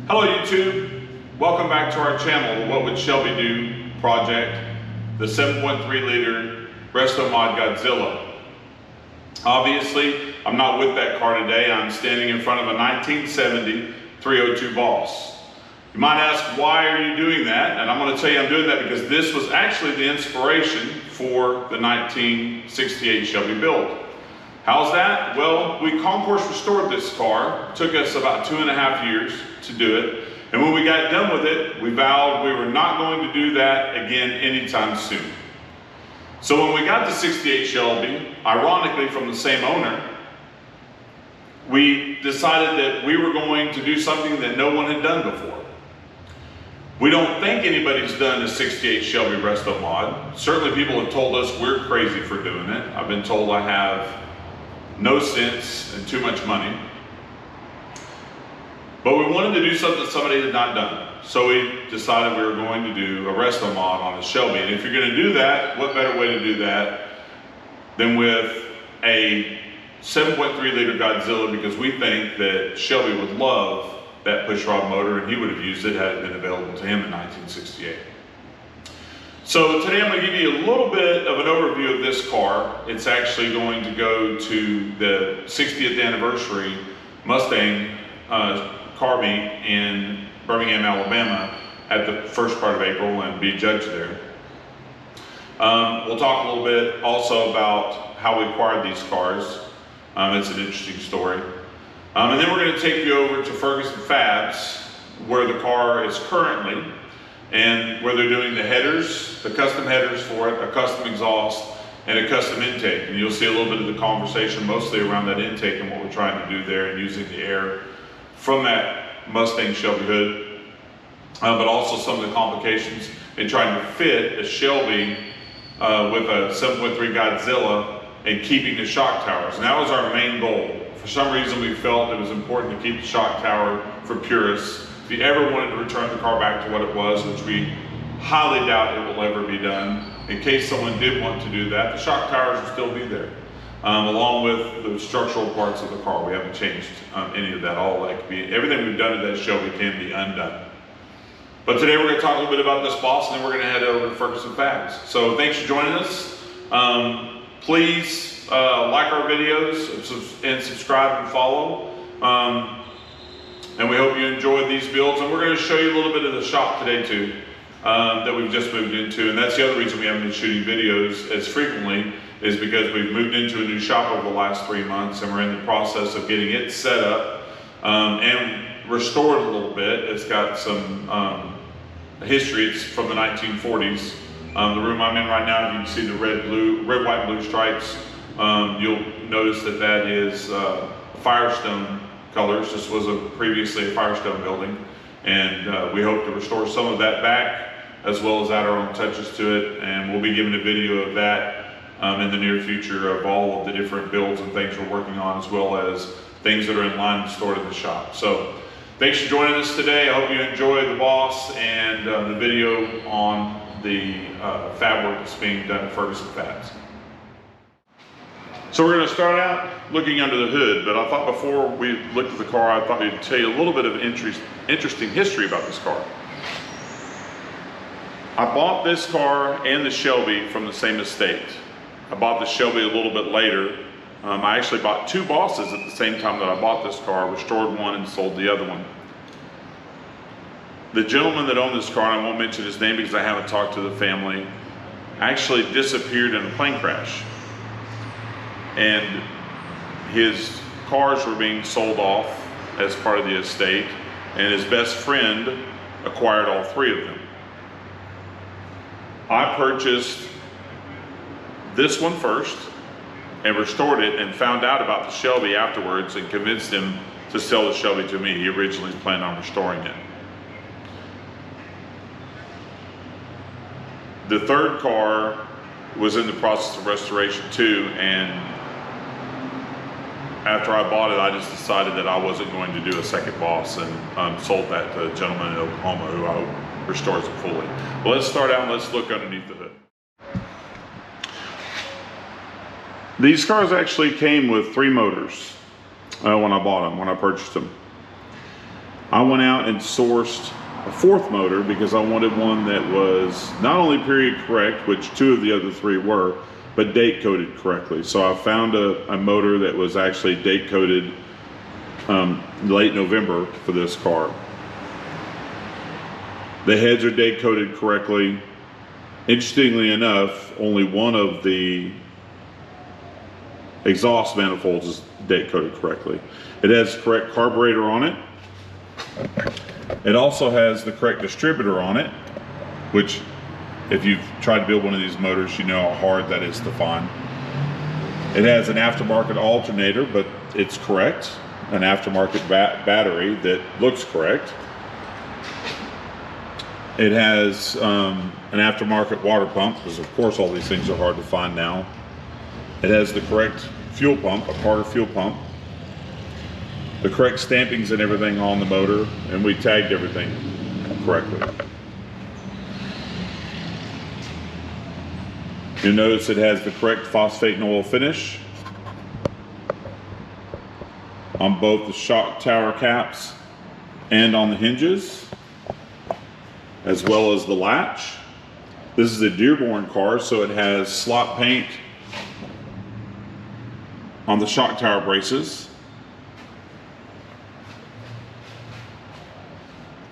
Hello YouTube, welcome back to our channel, What Would Shelby Do project, the 7.3 liter Restomod Godzilla. Obviously, I'm not with that car today. I'm standing in front of a 1970 302 Boss. You might ask, why are you doing that? And I'm going to tell you I'm doing that because this was actually the inspiration for the 1968 Shelby build. How's that? Well, we Concours restored this car. It took us about 2.5 years to do it. And when we got done with it, we vowed we were not going to do that again anytime soon. So when we got the 68 Shelby, ironically from the same owner, we decided that we were going to do something that no one had done before. We don't think anybody's done a 68 Shelby Restomod. Certainly people have told us we're crazy for doing it. I've been told I have no sense and too much money. But we wanted to do something that somebody had not done. So we decided we were going to do a Restomod on a Shelby. And if you're going to do that, what better way to do that than with a 7.3 liter Godzilla, because we think that Shelby would love that pushrod motor and he would have used it had it been available to him in 1968. So today I'm going to give you a little bit of an overview of this car. It's actually going to go to the 60th anniversary Mustang car meet in Birmingham, Alabama at the first part of April and be judged there. We'll talk a little bit also about how we acquired these cars. It's an interesting story. And then we're going to take you over to Ferguson Fabs, where the car is currently, and where they're doing the headers, the custom headers for it, a custom exhaust, and a custom intake. And you'll see a little bit of the conversation mostly around that intake and what we're trying to do there and using the air from that Mustang Shelby hood, but also some of the complications in trying to fit a Shelby with a 7.3 Godzilla and keeping the shock towers. And that was our main goal. For some reason we felt it was important to keep the shock tower for purists. If you ever wanted to return the car back to what it was, which we highly doubt it will ever be done, in case someone did want to do that, the shock towers will still be there, along with the structural parts of the car. We haven't changed any of that. Everything we've done to that Shelby can be undone. But today we're going to talk a little bit about this Boss, and then we're going to head over to Ferguson Fabs. So thanks for joining us. Please like our videos and subscribe and follow. And we hope you enjoyed these builds. And we're going to show you a little bit of the shop today too, that we've just moved into. And that's the other reason we haven't been shooting videos as frequently, is because we've moved into a new shop over the last 3 months and we're in the process of getting it set up and restored a little bit. It's got some history. It's from the 1940s. The room I'm in right now, you can see the red, white, blue stripes. You'll notice that that is Firestone colors. This was previously a Firestone building, and we hope to restore some of that back, as well as add our own touches to it. And we'll be giving a video of that in the near future of all of the different builds and things we're working on, as well as things that are in line and stored in the shop. So thanks for joining us today. I hope you enjoy the Boss and the video on the fab work that's being done at Ferguson Fabs. So we're going to start out looking under the hood, but I thought before we looked at the car, I thought I'd tell you a little bit of interesting history about this car. I bought this car and the Shelby from the same estate. I bought the Shelby a little bit later. I actually bought 2 Bosses at the same time that I bought this car, restored one and sold the other one. The gentleman that owned this car, and I won't mention his name because I haven't talked to the family, actually disappeared in a plane crash. And his cars were being sold off as part of the estate, and his best friend acquired all 3 of them. I purchased this one first and restored it, and found out about the Shelby afterwards and convinced him to sell the Shelby to me. He originally planned on restoring it. The third car was in the process of restoration too, and after I bought it, I just decided that I wasn't going to do a second Boss, and sold that to a gentleman in Oklahoma who I hope restores it fully. But let's start out and let's look underneath the hood. These cars actually came with 3 motors when I bought them, when I purchased them. I went out and sourced a fourth motor because I wanted one that was not only period correct, which 2 of the other 3 were, but date coded correctly. So I found a motor that was actually date coded late November for this car. The heads are date coded correctly. Interestingly enough, only one of the exhaust manifolds is date coded correctly. It has correct carburetor on it. It also has the correct distributor on it, which if you've tried to build one of these motors, you know how hard that is to find. It has an aftermarket alternator, but it's correct. An aftermarket battery that looks correct. It has an aftermarket water pump, because of course all these things are hard to find now. It has the correct fuel pump, a Carter fuel pump. The correct stampings and everything on the motor, and we tagged everything correctly. You'll notice it has the correct phosphate and oil finish on both the shock tower caps and on the hinges, as well as the latch. This is a Dearborn car, so it has slot paint on the shock tower braces.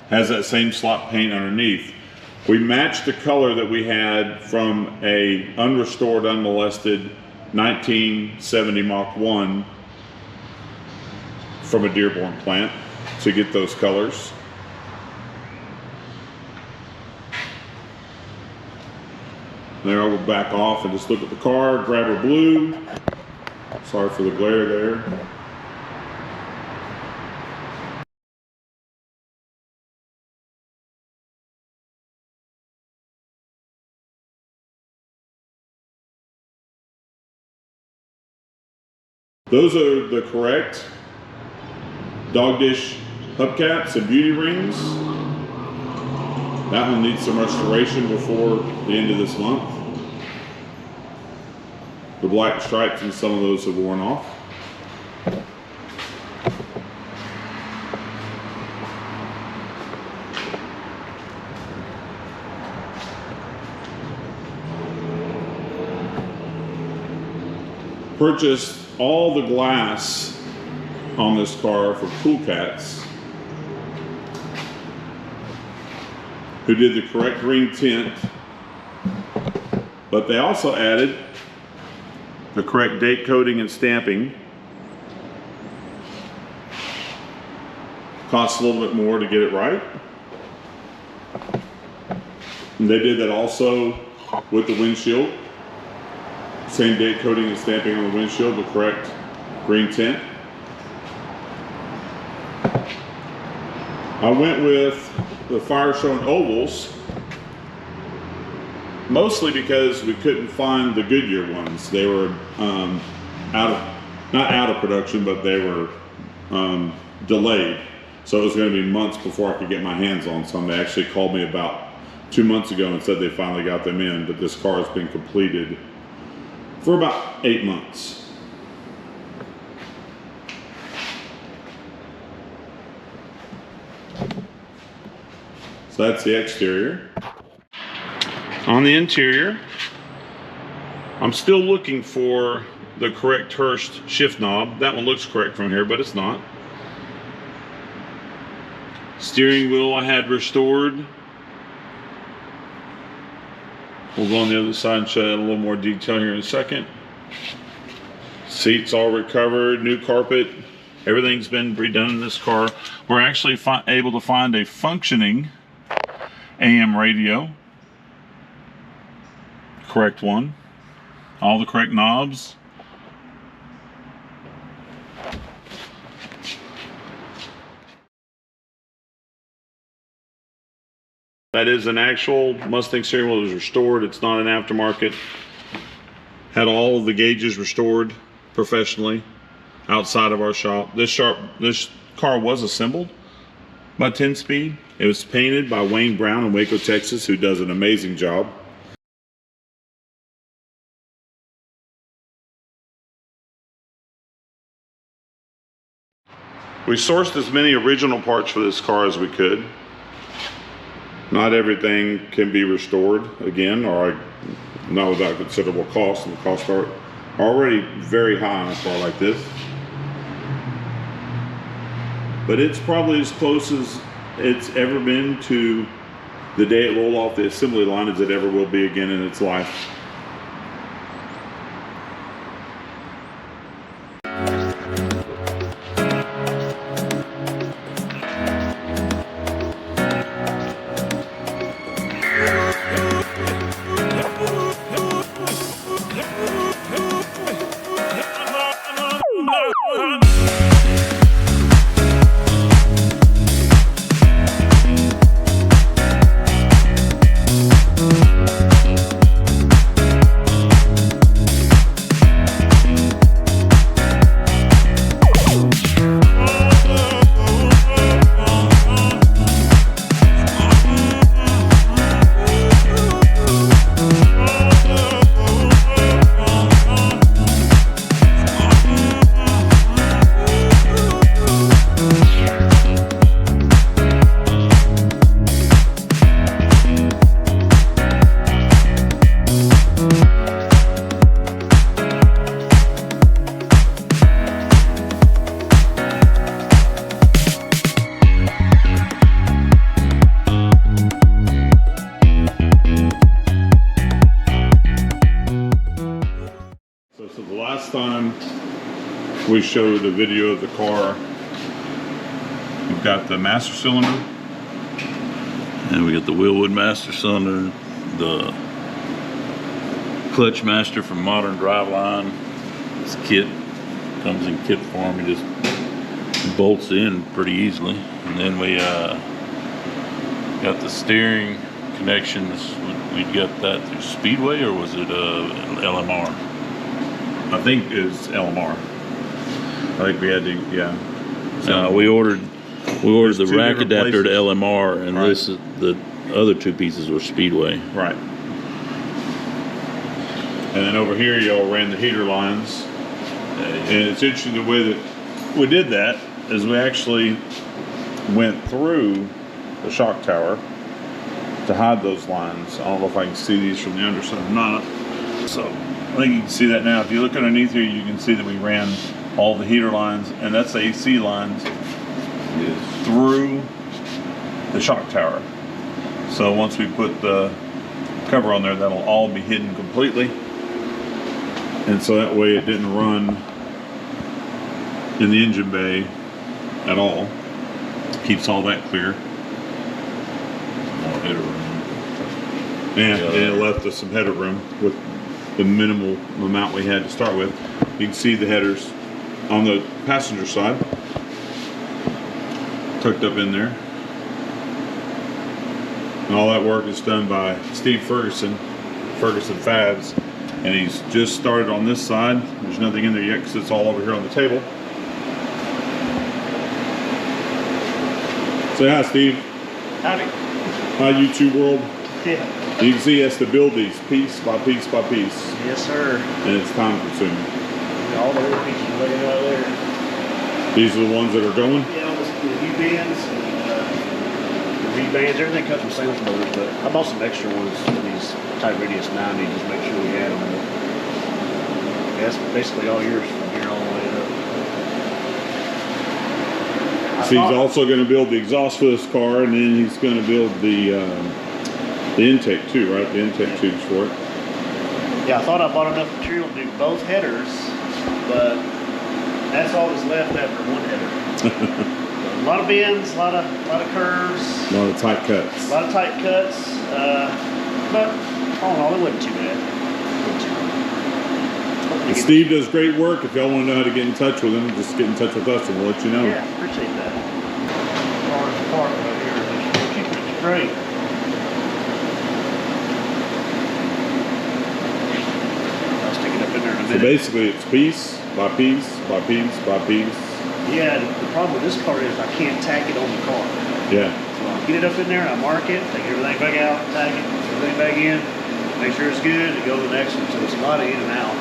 Has that same slot paint underneath. We matched the color that we had from a unrestored, unmolested 1970 Mach 1 from a Dearborn plant to get those colors. There, I'll go back off and just look at the car, grab her blue. Sorry for the glare there. Those are the correct dog dish hubcaps and beauty rings. That one needs some restoration before the end of this month. The black stripes and some of those have worn off. Purchased all the glass on this car for Cool Cats, who did the correct green tint, but they also added the correct date coding and stamping. Costs a little bit more to get it right. And they did that also with the windshield. Same date coding and stamping on the windshield, the correct green tint. I went with the Firestone ovals, mostly because we couldn't find the Goodyear ones. They were not out of production, but they were delayed. So it was going to be months before I could get my hands on some. They actually called me about 2 months ago and said they finally got them in, but this car has been completed for about 8 months. So that's the exterior. On the interior, I'm still looking for the correct Hurst shift knob. That one looks correct from here, but it's not. Steering wheel I had restored. We'll go on the other side and show you in a little more detail here in a second. Seats all recovered, new carpet. Everything's been redone in this car. We're actually able to find a functioning AM radio. Correct one. All the correct knobs. That is an actual Mustang steering wheel. It was restored. It's not an aftermarket. Had all of the gauges restored professionally outside of our shop. This car was assembled by 10 Speed. It was painted by Wayne Brown in Waco, Texas, who does an amazing job. We sourced as many original parts for this car as we could. Not everything can be restored again, or not without considerable cost, and the costs are already very high on a car like this. But it's probably as close as it's ever been to the day it rolled off the assembly line as it ever will be again in its life. We showed a video of the car. We've got the master cylinder. And we got the Wheelwood master cylinder, the clutch master from Modern Driveline. This kit comes in kit form. It just bolts in pretty easily. And then we got the steering connections. We got that through Speedway, or was it LMR? I think it's LMR. I think we had to, yeah. So we ordered the rack adapter to LMR, and right. This the other two pieces were Speedway. Right. And then over here, y'all ran the heater lines. And it's interesting the way that we did that is we actually went through the shock tower to hide those lines. I don't know if I can see these from the underside or not. So I think you can see that now. If you look underneath here, you can see that we ran all the heater lines, and that's the AC lines through the shock tower. So once we put the cover on there, that'll all be hidden completely. And so that way it didn't run in the engine bay at all. Keeps all that clear. More header room. And it left us some header room with the minimal amount we had to start with. You can see the headers on the passenger side, tucked up in there. And all that work is done by Steve Ferguson, Ferguson Fabs. And he's just started on this side. There's nothing in there yet because it's all over here on the table. Say hi, Steve. Howdy. Hi, YouTube world. Yeah. You can see he has to build these piece by piece by piece. Yes, sir. And it's time consuming. All the little pieces laying out there. These are the ones that are going? Yeah, all the U-bands and the V-bands, everything comes from sandwich motors, but I bought some extra ones for these Type Radius 90 just to make sure we had them. But that's basically all yours from here all the way up. So he's also going to build the exhaust for this car, and then he's going to build the intake too, right? The intake tubes for it. Yeah, I thought I bought enough material to do both headers, but that's all that's left after one header. A lot of bends, a lot of curves, A lot of tight cuts. a lot of tight cuts, but all in all, it wasn't too bad. And Steve does great work. If y'all want to know how to get in touch with him, just get in touch with us and we'll let you know. Yeah, appreciate that. Car's parked right here. Keeping it straight. I'll stick it up in there in a So minute. basically it's piece by piece by piece by piece. Yeah, the problem with this car is I can't tack it on the car. Yeah. So I get it up in there and I mark it, take everything back out, tag it, everything back in, make sure it's good, and go to the next one. So it's a lot of in and out.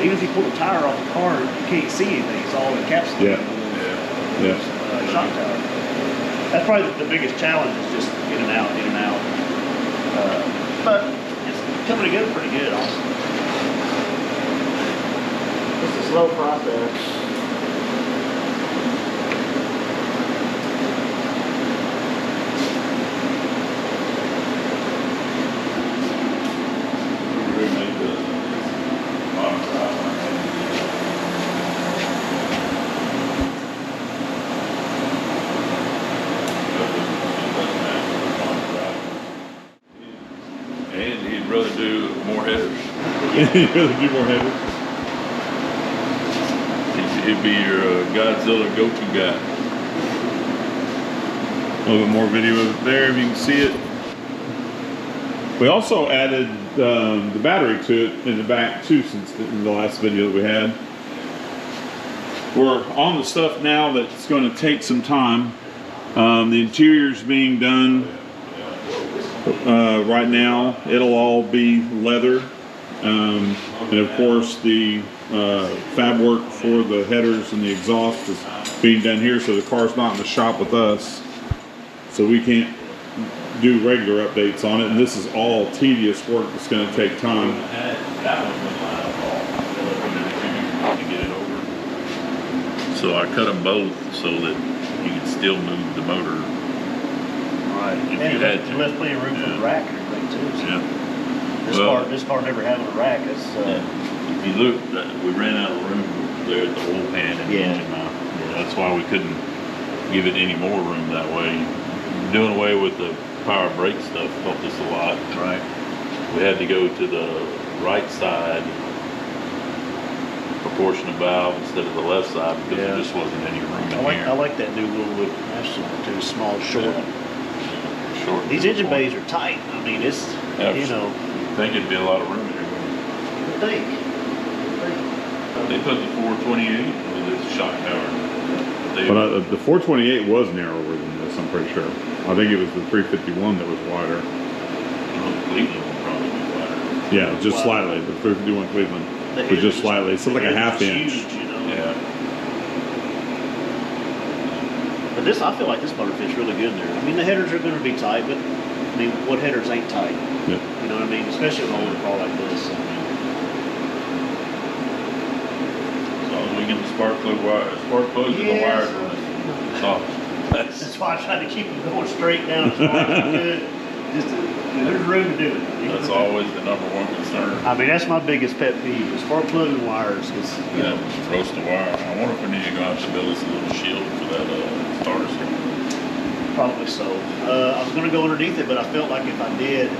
Even if you pull the tire off the car, you can't see anything. It's all encapsulated. Yeah. Yeah. Shock tower. That's probably the biggest challenge is just in and out, in and out. But it's coming together pretty good, honestly. It's a slow process. And he'd rather do more headers. You'd rather do more headers? He'd be your Godzilla go-to guy. A little bit more video of it there if you can see it. We also added the battery to it in the back too, since in the last video that we had. We're on the stuff now that's going to take some time. The interior's being done right now. It'll all be leather. And of course the fab work for the headers and the exhaust is being done here, so the car's not in the shop with us. So we can't do regular updates on it, and this is all tedious work that's going to take time. That one's been lined up all to get it over. So I cut them both so that you can still move the motor. Right. If And you had to. left plenty of room for the rack and everything too. So Yeah. this car never having a rack. That's If you look, we ran out of room there at the oil pan and the Yeah. engine mount. That's why we couldn't give it any more room that way. Doing away with the power brake stuff helped us a lot. right. We had to go to the right side proportion of valve instead of the left side because Yeah. there just wasn't any room in I here. like that new little look. That's too small, short. Short. These engine bays are tight. I mean, it's Yeah, you know. I think it'd be a lot of room in here. They put the 428 with this shock tower. But the 428 was narrower than this, I'm pretty sure. I think it was the 351 that was wider. Cleveland would probably be wider. Yeah, just slightly. The 351 Cleveland was just slightly. It's like a half inch. Huge, you know. Yeah. But this, I feel like this motor fits really good in there. I mean, the headers are going to be tight, but I mean, what headers ain't tight? Yeah. You know what I mean? Especially with an older car like this. I mean, As long as we get the spark plugs and the wires running. It's off. that's why I tried to keep them going straight down as far as I could. Just to, there's room to do it. That's always the number one concern. I mean, that's my biggest pet peeve is spark plug and wires. Cause, you know, Roast the wire. I wonder if we need to go out to build us a little shield for that starter circuit. probably so. I was going to go underneath it, but I felt like if I did,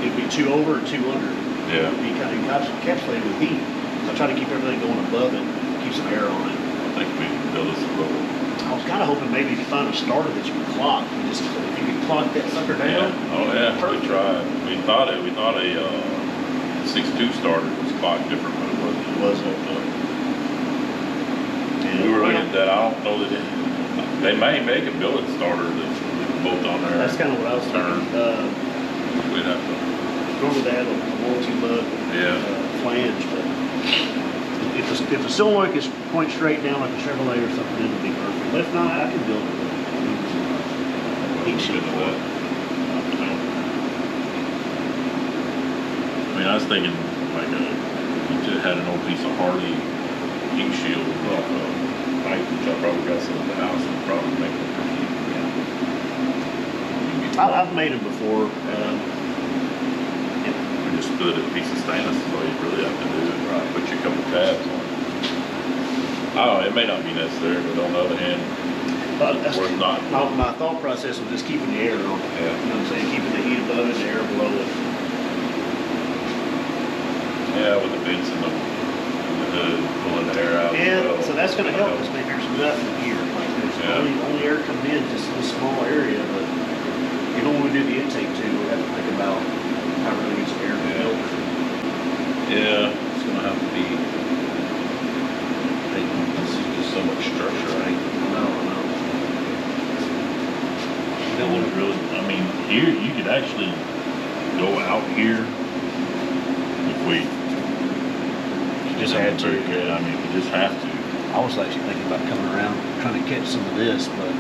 it'd be too over or too under. Yeah. It'd be kind of encapsulated with heat. So I try to keep everything going above it, keep some air on it. I think we can build us a little. I was kind of hoping maybe to find a starter that you could clock. If you could clock that sucker down. Oh yeah, we perfect. tried. We thought a 6.2 starter was clocked different, but it wasn't. It wasn't. We were looking at that. I don't know that they may make a billet starter that we can bolt on there. That's kind of what I was thinking. We'd have to. Normally they have a multi-lug flange, but if the solenoid is point straight down like a Chevrolet or something, it would be perfect. But if not, I can build it. Heat shield for it. I mean, I was thinking like you just had an old piece of Harley heat shield off a pipe, which I probably got some at the house and probably make it pretty neat. I've made them before. We just put a piece of stainless is all you really have to do. Right. Put your couple tabs on it. Oh, it may not be necessary, but on the other hand, That's worth not. my thought process was just keeping the air on. Yeah. You know what I'm saying? Keeping the heat above it and the air below it. Yeah, with the vents in the hood, pulling the air out. And as well. so that's going to help us. Maybe there's nothing here. Like there's only air coming in just in a small area. But you know, when we do the intake too, we have to think about how we're going to use air to help. Yeah, it's gonna have to be. This is just so much structure, right? No. That would really. I mean, here you could actually go out here if we. You just had to. I mean, if you just have to. I was actually thinking about coming around, trying to catch some of this, but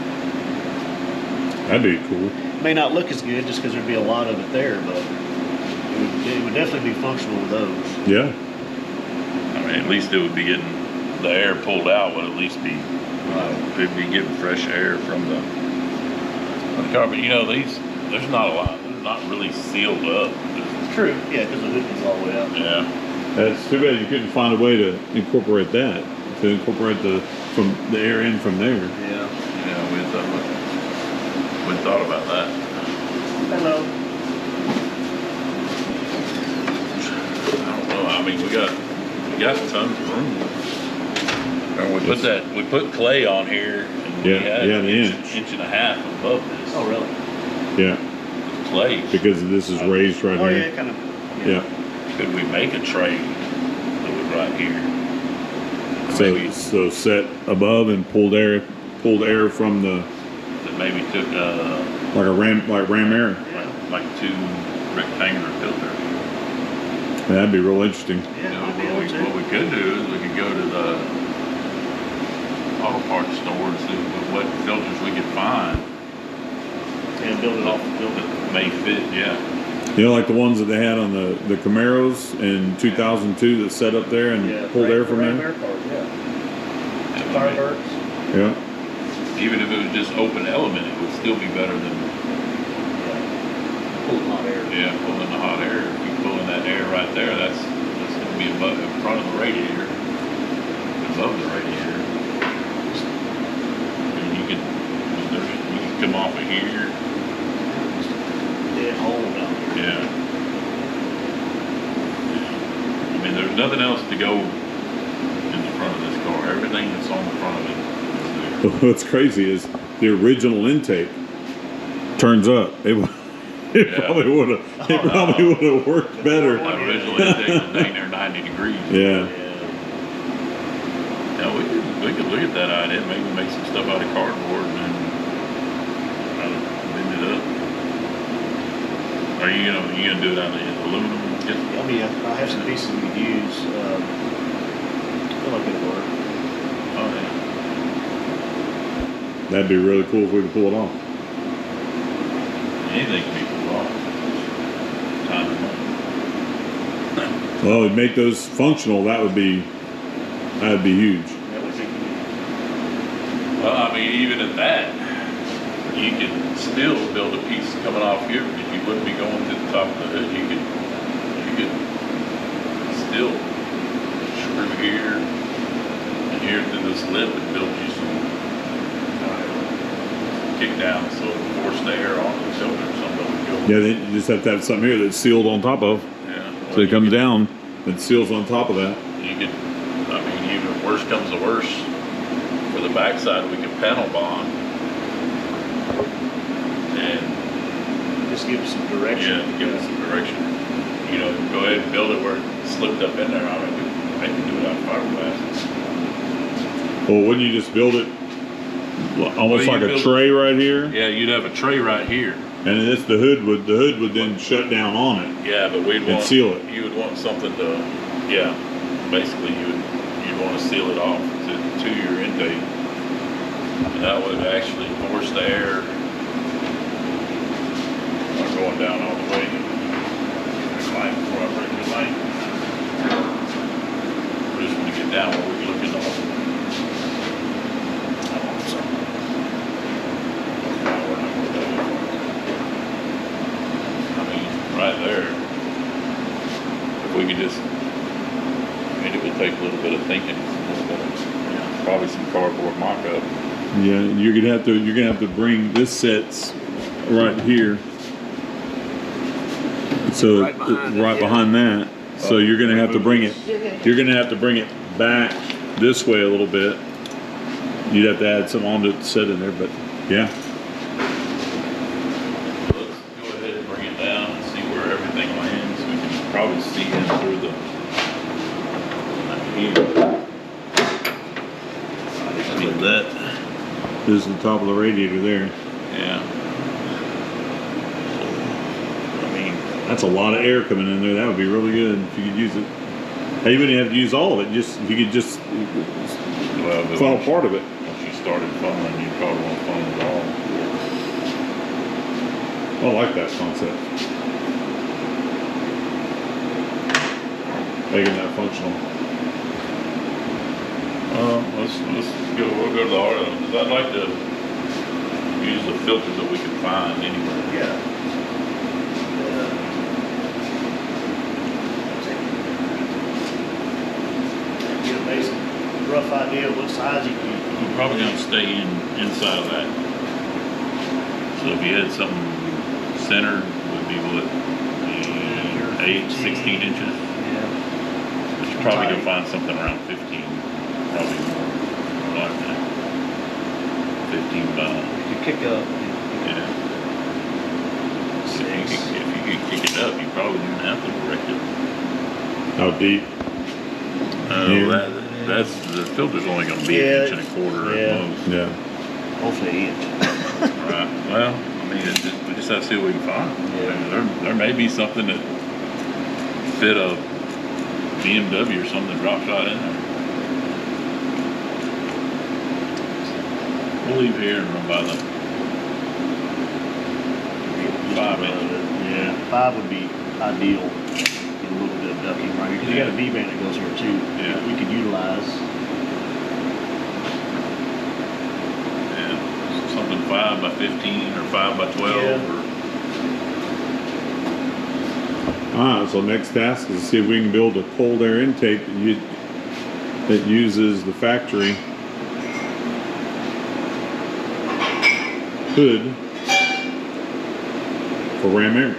That'd be cool. it may not look as good just because there'd be a lot of it there, but it would definitely be functional with those. Yeah. I mean, at least it would be getting the air pulled out. Would at least be it'd be getting fresh air from the car. But you know, there's not a lot. They're not really sealed up. It's true, yeah, because the hood is all the way up. Yeah. That's too bad you couldn't find a way to incorporate that. To incorporate the air in from there. Yeah. Yeah, we thought about that. Hello. I don't know. I mean, we got tons of room. And we put clay on here. And we had the an inch. inch and a half above this. Oh, really? Yeah. Clay. Because this is raised right Oh, here. yeah, kind of. Yeah. Could we make a tray that was right here? So set above and pulled air from the That maybe took like ram air. like 2 rectangular filters. That'd be real interesting. Yeah, You know, might be able to. what we could do is we could go to the auto parts store and see what filters we could find And build it off the building. that may fit. Yeah. You know, like the ones that they had on the Camaros in 2002 that set up there and pulled air from Ram there. air cars, yeah. And Firebirds. Yeah. even if it was just open element, it would still be better than Pulling hot air. pulling the hot air. If you pull in that air right there, that's going to be above in front of the radiator, above the radiator. And you could come off of here. Dead hole down there. Yeah. I mean, there's nothing else to go in the front of this car. Everything that's on the front of it is there. What's crazy is the original intake turns up. It Yeah. probably would have worked better. The original intake was dang near 90 degrees. Yeah. Now we could look at that idea, maybe make some stuff out of cardboard and then bend it up. Are you gonna do it out of aluminum? I mean, I have some pieces we could use. I feel like it'll work. Oh yeah. That'd be really cool if we could pull it off. Anything can be pulled off. Time and money. Well, it'd make those functional. That'd be huge. That would think. Well, I mean, even at that, you could still build a piece coming off here because you wouldn't be going to the top of the hood. You could still screw here and here through this lip and build you some kick down so it will force the air onto the cylinder or something. Yeah, you just have to have something here that's sealed on top of. Yeah. So it comes down and seals on top of that. You could, I mean, even if worse comes to worse, for the backside we could panel bond and Just give it some direction. give it some direction. You know, go ahead and build it where it slipped up in there. I mean, maybe do it out of fiberglass. Well, wouldn't you just build it almost Well, like you a build- tray right here? Yeah, you'd have a tray right here. And it's the hood would then shut down on it. Yeah, but we'd And want seal it. You would want something to, yeah. Basically, you'd want to seal it off to your intake, and that would actually force the air not going down all the way. Light before I break the light. We're just going to get down where we can look at all. I mean, right there. If we could just, I mean, it would take a little bit of thinking, probably some cardboard mock-up. Yeah, you're gonna have to bring this sets right here. So Right behind it, right yeah. behind that. So you're gonna have to bring it. You're gonna have to bring it back this way a little bit. You'd have to add some onto it to set in there, but yeah. Let's go ahead and bring it down and see where everything lands. We can probably see in through the, I mean, that, This is the top of the radiator there. yeah. I mean, That's a lot of air coming in there. That would be really good if you could use it. Hey, you wouldn't have to use all of it. Just if you could just Well, but funnel part of it. once you started funneling, you probably won't funnel at all. I like that concept. Making that functional. We'll go to the heart of it, 'cause I'd like to use the filters that we can find anywhere. Yeah. Get a basic rough idea of what size you can. You're probably gonna stay inside of that. So if you had something centered, would be what, 16 inches? Yeah. But you're probably gonna find something around 15, probably more like that. 15 by, You could kick up. yeah. If you could kick it up, you probably didn't have to direct it. How deep? That's, the filter's only gonna be Yeah, an inch and a quarter yeah. at most. Yeah. Hopefully an inch. Right, well, I mean, we just have to see what we can find. There may be something that fit a BMW or something that drops right in there. We'll leave here and run by the 5 inch. Yeah, 5 would be ideal. Get a little bit of ducking right here. 'Cause you got a V-band that goes here too. Yeah. We could utilize. Yeah, something 5 by 15 or 5 by 12 Yeah. or. So next task is to see if we can build a cold air intake that uses the factory hood for ram air.